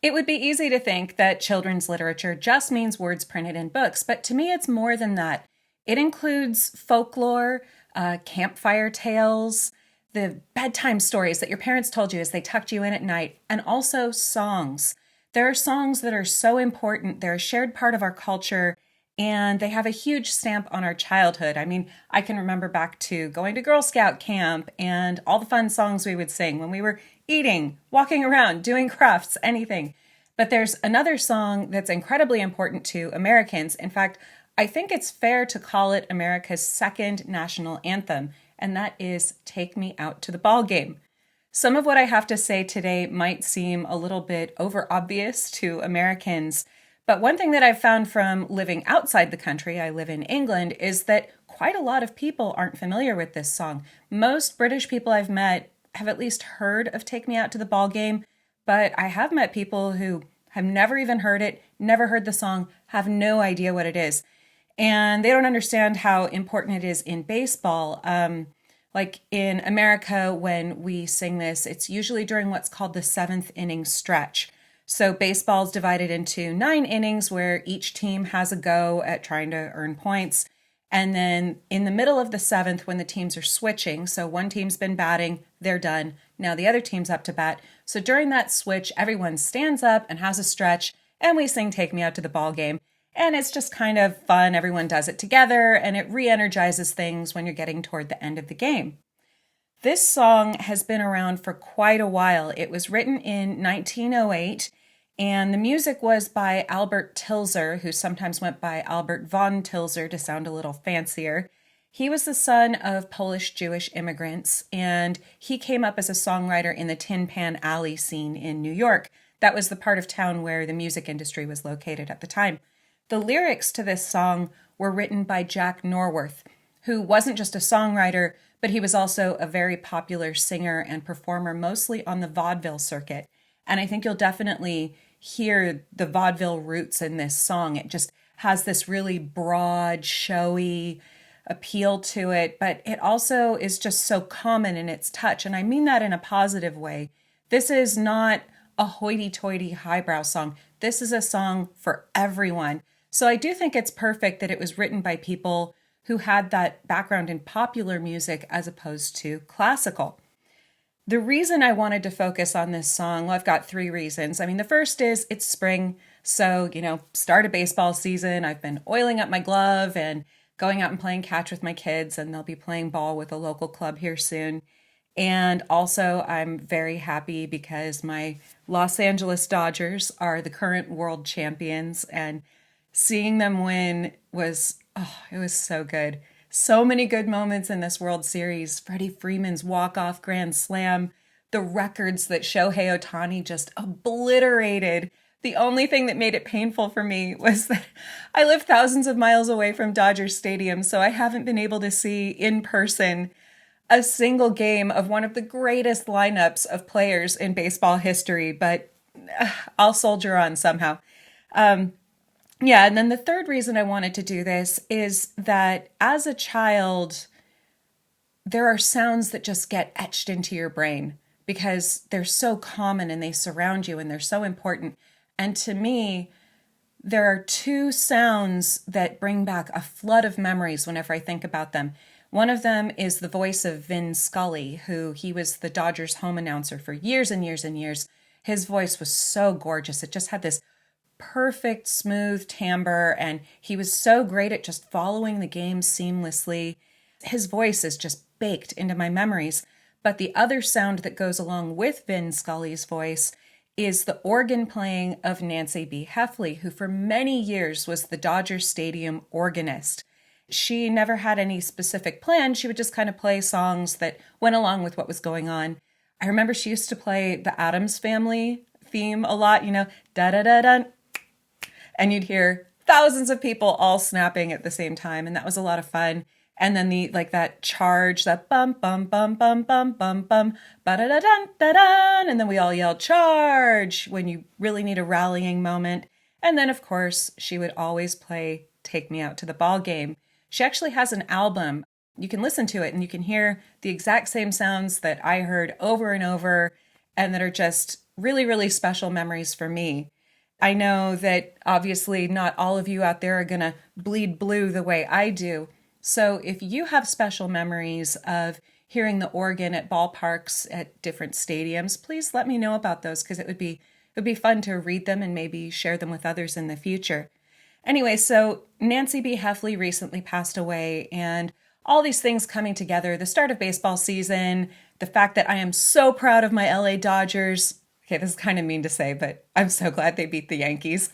It would be easy to think that children's literature just means words printed in books, but to me it's more than that. It includes folklore, campfire tales, the bedtime stories that your parents told you as they tucked you in at night, and also songs. There are songs that are so important, they're a shared part of our culture, and they have a huge stamp on our childhood. I mean, I can remember back to going to Girl Scout camp and all the fun songs we would sing when we were eating, walking around, doing crafts, anything. But there's another song that's incredibly important to Americans. In fact, I think it's fair to call it America's second national anthem, and that is Take Me Out to the Ball Game. Some of what I have to say today might seem a little bit over obvious to Americans, but one thing that I've found from living outside the country, I live in England, is that quite a lot of people aren't familiar with this song. Most British people I've met have at least heard of Take Me Out to the Ball Game, but I have met people who have never even heard it, never heard the song, have no idea what it is. And they don't understand how important it is in baseball. Like in America, when we sing this, it's usually during what's called the seventh inning stretch. So baseball's divided into 9 innings where each team has a go at trying to earn points. And then in the middle of the seventh, when the teams are switching, so one team's been batting, they're done. Now the other team's up to bat. So during that switch, everyone stands up and has a stretch, and we sing Take Me Out to the Ball Game. And it's just kind of fun. Everyone does it together, and it re-energizes things when you're getting toward the end of the game. This song has been around for quite a while. It was written in 1908, and the music was by Albert Tilzer, who sometimes went by Albert von Tilzer to sound a little fancier. He was the son of Polish Jewish immigrants, and he came up as a songwriter in the Tin Pan Alley scene in New York. That was the part of town where the music industry was located at the time. The lyrics to this song were written by Jack Norworth, who wasn't just a songwriter, but he was also a very popular singer and performer, mostly on the vaudeville circuit. And I think you'll definitely hear the vaudeville roots in this song. It just has this really broad, showy appeal to it, but it also is just so common in its touch. And I mean that in a positive way. This is not a hoity-toity highbrow song. This is a song for everyone. So I do think it's perfect that it was written by people who had that background in popular music as opposed to classical. The reason I wanted to focus on this song, well, I've got 3 reasons. I mean, the first is it's spring. So, start a baseball season. I've been oiling up my glove and going out and playing catch with my kids, and they'll be playing ball with a local club here soon. And also, I'm very happy because my Los Angeles Dodgers are the current world champions, and seeing them win it was so good. So many good moments in this World Series. Freddie Freeman's walk-off grand slam, the records that Shohei Ohtani just obliterated. The only thing that made it painful for me was that I live thousands of miles away from Dodger Stadium, so I haven't been able to see in person a single game of one of the greatest lineups of players in baseball history, but I'll soldier on somehow. And then the third reason I wanted to do this is that as a child, there are sounds that just get etched into your brain because they're so common and they surround you and they're so important. And to me, there are 2 sounds that bring back a flood of memories whenever I think about them. One of them is the voice of Vin Scully, he was the Dodgers home announcer for years and years and years. His voice was so gorgeous. It just had this perfect, smooth timbre, and he was so great at just following the game seamlessly. His voice is just baked into my memories. But the other sound that goes along with Vin Scully's voice is the organ playing of Nancy B. Heffley, who for many years was the Dodger Stadium organist. She never had any specific plan. She would just kind of play songs that went along with what was going on. I remember she used to play the Addams Family theme a lot, da-da-da-dun. And you'd hear thousands of people all snapping at the same time, and that was a lot of fun. And then that charge, that bum bum bum bum bum bum bum, ba da da dun da dun, and then we all yelled charge when you really need a rallying moment. And then of course she would always play Take Me Out to the Ball Game. She actually has an album. You can listen to it and you can hear the exact same sounds that I heard over and over, and that are just really, really special memories for me. I know that obviously not all of you out there are going to bleed blue the way I do. So if you have special memories of hearing the organ at ballparks at different stadiums, please let me know about those because it would be fun to read them and maybe share them with others in the future. Anyway, so Nancy B. Heffley recently passed away, and all these things coming together, the start of baseball season, the fact that I am so proud of my LA Dodgers. Okay, this is kind of mean to say, but I'm so glad they beat the Yankees.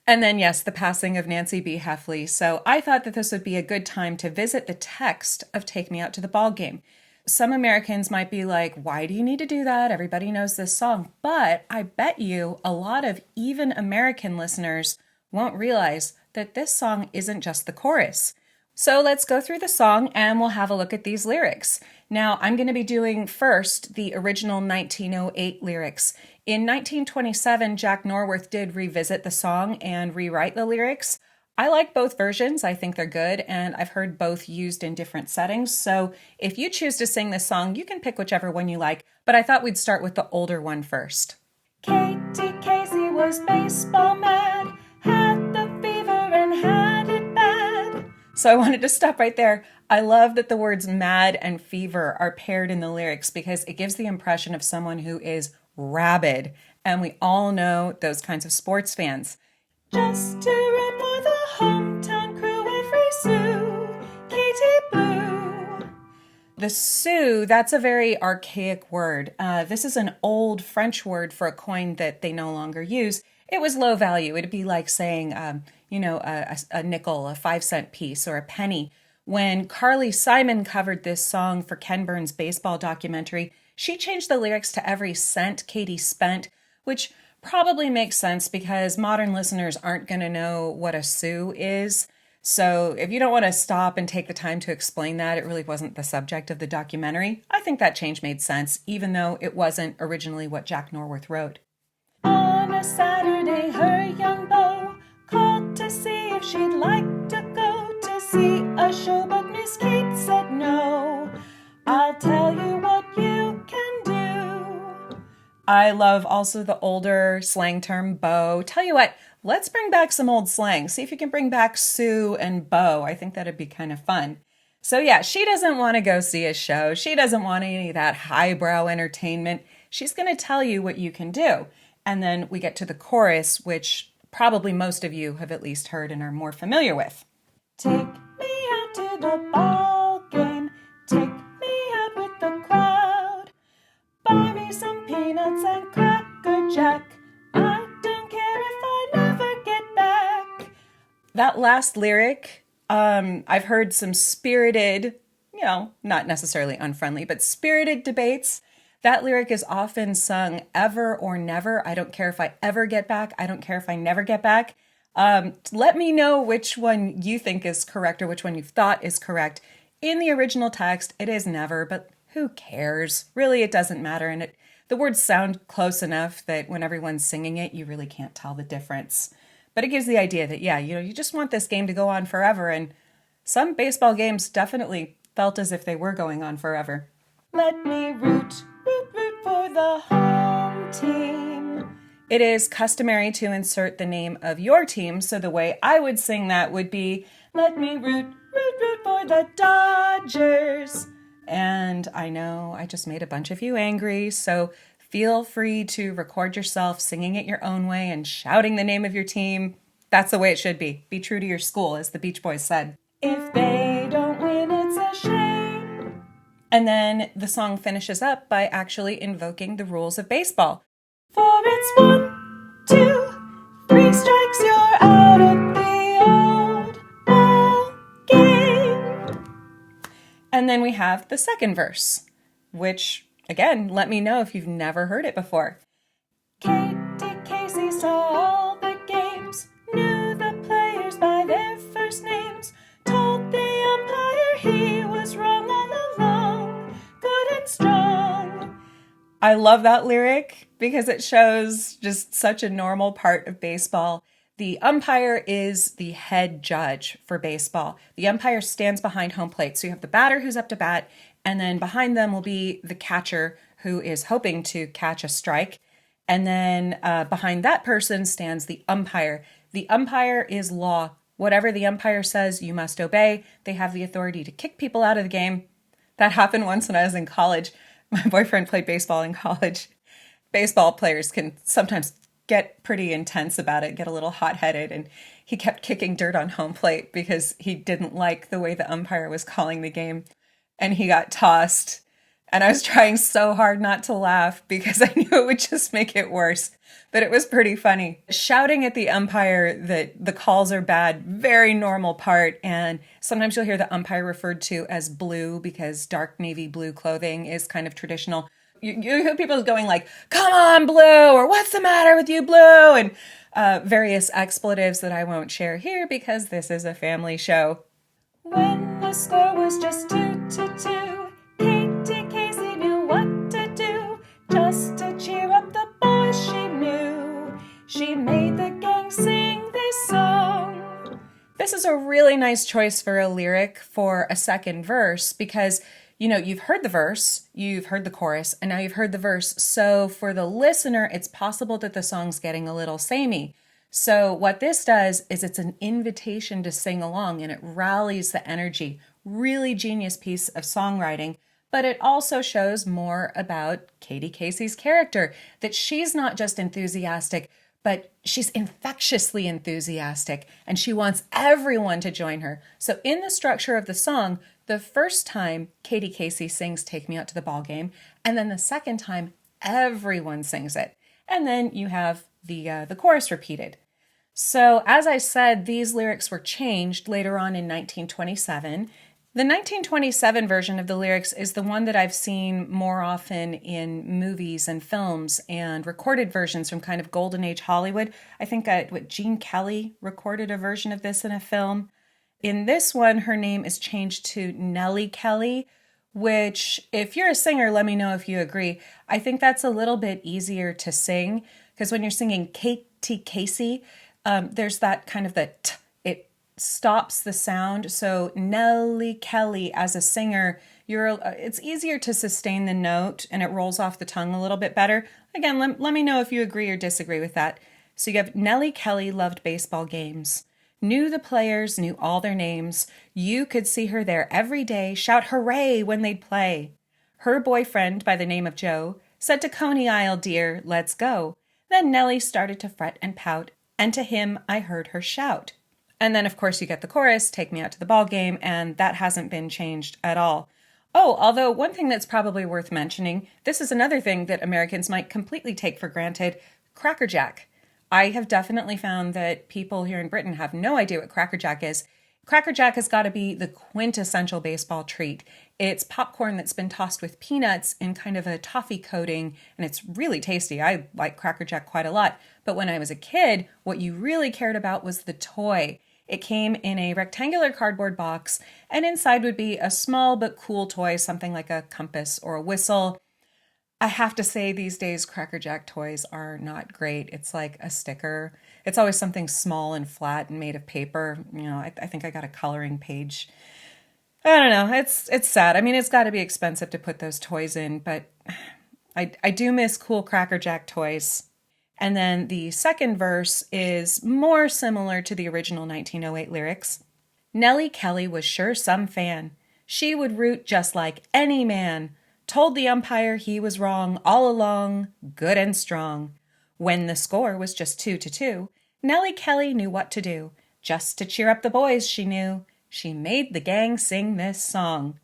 And then, yes, the passing of Nancy B. Heffley. So I thought that this would be a good time to visit the text of Take Me Out to the Ball Game. Some Americans might be like, why do you need to do that? Everybody knows this song. But I bet you a lot of even American listeners won't realize that this song isn't just the chorus. So let's go through the song and we'll have a look at these lyrics. Now, I'm going to be doing first the original 1908 lyrics. In 1927, Jack Norworth did revisit the song and rewrite the lyrics. I like both versions. I think they're good, and I've heard both used in different settings. So if you choose to sing this song, you can pick whichever one you like, but I thought we'd start with the older one first. Katie Casey was baseball mad, had the fever and had it bad. So I wanted to stop right there. I love that the words mad and fever are paired in the lyrics because it gives the impression of someone who is rabid, and we all know those kinds of sports fans. Just to root for the hometown crew, every Sioux, Katie Blue. The Sioux, that's a very archaic word. This is an old French word for a coin that they no longer use. It was low value. It'd be like saying, a nickel, a 5-cent piece, or a penny. When Carly Simon covered this song for Ken Burns' baseball documentary, she changed the lyrics to every cent Katie spent, which probably makes sense because modern listeners aren't going to know what a sou is. So if you don't want to stop and take the time to explain that, it really wasn't the subject of the documentary. I think that change made sense, even though it wasn't originally what Jack Norworth wrote. On a Saturday, her young beau called to see if she'd like to go to see a show, but Miss Kate said no. I'll tell you what you can do. I love also the older slang term beau. Tell you what, let's bring back some old slang. See if you can bring back Sue and beau. I think that'd be kind of fun. So yeah, she doesn't want to go see a show. She doesn't want any of that highbrow entertainment. She's going to tell you what you can do. And then we get to the chorus, which probably most of you have at least heard and are more familiar with. Take me out to the ball game. Take me out with the crowd. Buy me some peanuts and Cracker Jack. I don't care if I never get back. That last lyric, I've heard some spirited, not necessarily unfriendly, but spirited debates. That lyric is often sung ever or never. I don't care if I ever get back. I don't care if I never get back. Let me know which one you think is correct or which one you've thought is correct. In the original text, it is never, but who cares? Really, it doesn't matter. And the words sound close enough that when everyone's singing it, you really can't tell the difference. But it gives the idea that, you just want this game to go on forever. And some baseball games definitely felt as if they were going on forever. Let me root for the home team. It is customary to insert the name of your team, so the way I would sing that would be, let me root for the Dodgers. And I know I just made a bunch of you angry, so feel free to record yourself singing it your own way and shouting the name of your team. That's the way it should be. Be true to your school, as the Beach Boys said. If they don't win, it's a shame. And then the song finishes up by actually invoking the rules of baseball. For it's 1, 2, 3 strikes, you're out of the old ball game. And then we have the second verse, which, again, let me know if you've never heard it before. Katie Casey saw all the games, knew the players by their first names, told the umpire he was wrong all along, good and strong. I love that lyric because it shows just such a normal part of baseball. The umpire is the head judge for baseball. The umpire stands behind home plate. So you have the batter who's up to bat, and then behind them will be the catcher who is hoping to catch a strike. And then behind that person stands the umpire. The umpire is law. Whatever the umpire says, you must obey. They have the authority to kick people out of the game. That happened once when I was in college. My boyfriend played baseball in college. Baseball players can sometimes get pretty intense about it, get a little hot-headed, and he kept kicking dirt on home plate because he didn't like the way the umpire was calling the game, and he got tossed. And I was trying so hard not to laugh because I knew it would just make it worse. But it was pretty funny. Shouting at the umpire that the calls are bad, very normal part. And sometimes you'll hear the umpire referred to as blue because dark navy blue clothing is kind of traditional. You hear people going like, "Come on, blue," or "What's the matter with you, blue?" And various expletives that I won't share here because this is a family show. When the score was just 2-2, Katie Casey knew what to do. Just to cheer up the boys she knew, she made the gang sing this song. This is a really nice choice for a lyric for a second verse because, you've heard the verse, you've heard the chorus, and now you've heard the verse. So for the listener, it's possible that the song's getting a little samey. So what this does is it's an invitation to sing along and it rallies the energy. Really genius piece of songwriting. But it also shows more about Katie Casey's character, that she's not just enthusiastic, but she's infectiously enthusiastic and she wants everyone to join her. So in the structure of the song, the first time Katie Casey sings "Take Me Out to the Ball Game," and then the second time everyone sings it. And then you have the chorus repeated. So as I said, these lyrics were changed later on in 1927. The 1927 version of the lyrics is the one that I've seen more often in movies and films and recorded versions from kind of Golden Age Hollywood. I think Gene Kelly recorded a version of this in a film. In this one, her name is changed to Nellie Kelly, which, if you're a singer, let me know if you agree. I think that's a little bit easier to sing because when you're singing Katie Casey, there's that kind of the t, it stops the sound. So Nellie Kelly as a singer, it's easier to sustain the note and it rolls off the tongue a little bit better. Again, let me know if you agree or disagree with that. So you have Nellie Kelly loved baseball games. Knew the players, knew all their names. You could see her there every day, shout hooray when they'd play. Her boyfriend, by the name of Joe, said to Coney Isle, dear, let's go. Then Nellie started to fret and pout, and to him I heard her shout. And then, of course, you get the chorus, take me out to the ball game, and that hasn't been changed at all. Oh, although one thing that's probably worth mentioning, this is another thing that Americans might completely take for granted, Cracker Jack. I have definitely found that people here in Britain have no idea what Cracker Jack is. Cracker Jack has got to be the quintessential baseball treat. It's popcorn that's been tossed with peanuts in kind of a toffee coating, and it's really tasty. I like Cracker Jack quite a lot. But when I was a kid, what you really cared about was the toy. It came in a rectangular cardboard box, and inside would be a small but cool toy, something like a compass or a whistle. I have to say these days, Cracker Jack toys are not great. It's like a sticker. It's always something small and flat and made of paper. I think I got a coloring page. I don't know. It's sad. I mean, it's got to be expensive to put those toys in, but I do miss cool Cracker Jack toys. And then the second verse is more similar to the original 1908 lyrics. Nellie Kelly was sure some fan. She would root just like any man. Told the umpire he was wrong all along, good and strong. When the score was just 2-2, Nellie Kelly knew what to do. Just to cheer up the boys, she knew. She made the gang sing this song.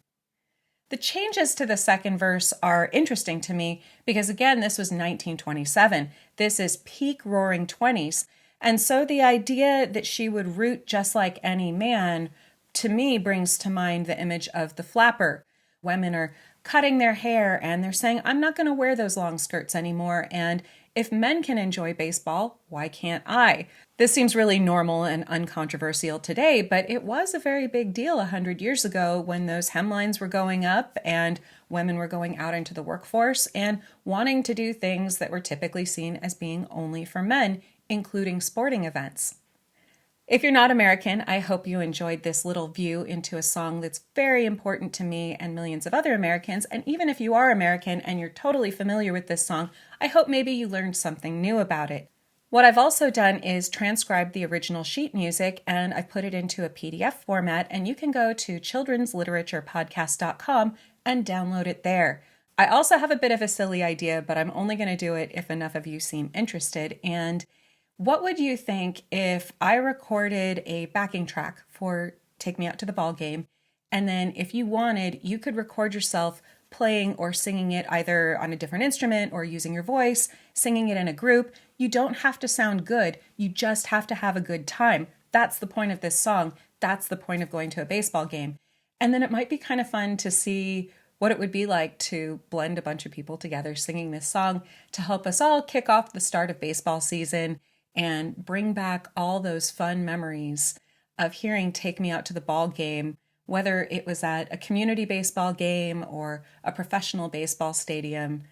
The changes to the second verse are interesting to me because, again, this was 1927. This is peak Roaring Twenties. And so the idea that she would root just like any man, to me, brings to mind the image of the flapper. Women are cutting their hair and they're saying, I'm not going to wear those long skirts anymore. And if men can enjoy baseball, why can't I? This seems really normal and uncontroversial today, but it was a very big deal 100 years ago when those hemlines were going up and women were going out into the workforce and wanting to do things that were typically seen as being only for men, including sporting events. If you're not American, I hope you enjoyed this little view into a song that's very important to me and millions of other Americans. And even if you are American and you're totally familiar with this song, I hope maybe you learned something new about it. What I've also done is transcribe the original sheet music and I've put it into a PDF format, and you can go to childrensliteraturepodcast.com and download it there. I also have a bit of a silly idea, but I'm only going to do it if enough of you seem interested. And what would you think if I recorded a backing track for Take Me Out to the Ball Game, and then if you wanted, you could record yourself playing or singing it either on a different instrument or using your voice, singing it in a group. You don't have to sound good. You just have to have a good time. That's the point of this song. That's the point of going to a baseball game. And then it might be kind of fun to see what it would be like to blend a bunch of people together singing this song to help us all kick off the start of baseball season and bring back all those fun memories of hearing Take Me Out to the Ball Game, whether it was at a community baseball game or a professional baseball stadium.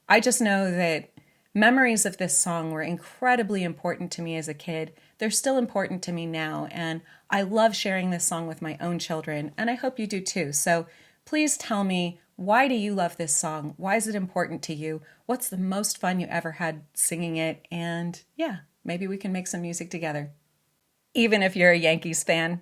I just know that memories of this song were incredibly important to me as a kid. They're still important to me now, and I love sharing this song with my own children, and I hope you do too. So please tell me, why do you love this song? Why is it important to you? What's the most fun you ever had singing it? And yeah, maybe we can make some music together. Even if you're a Yankees fan,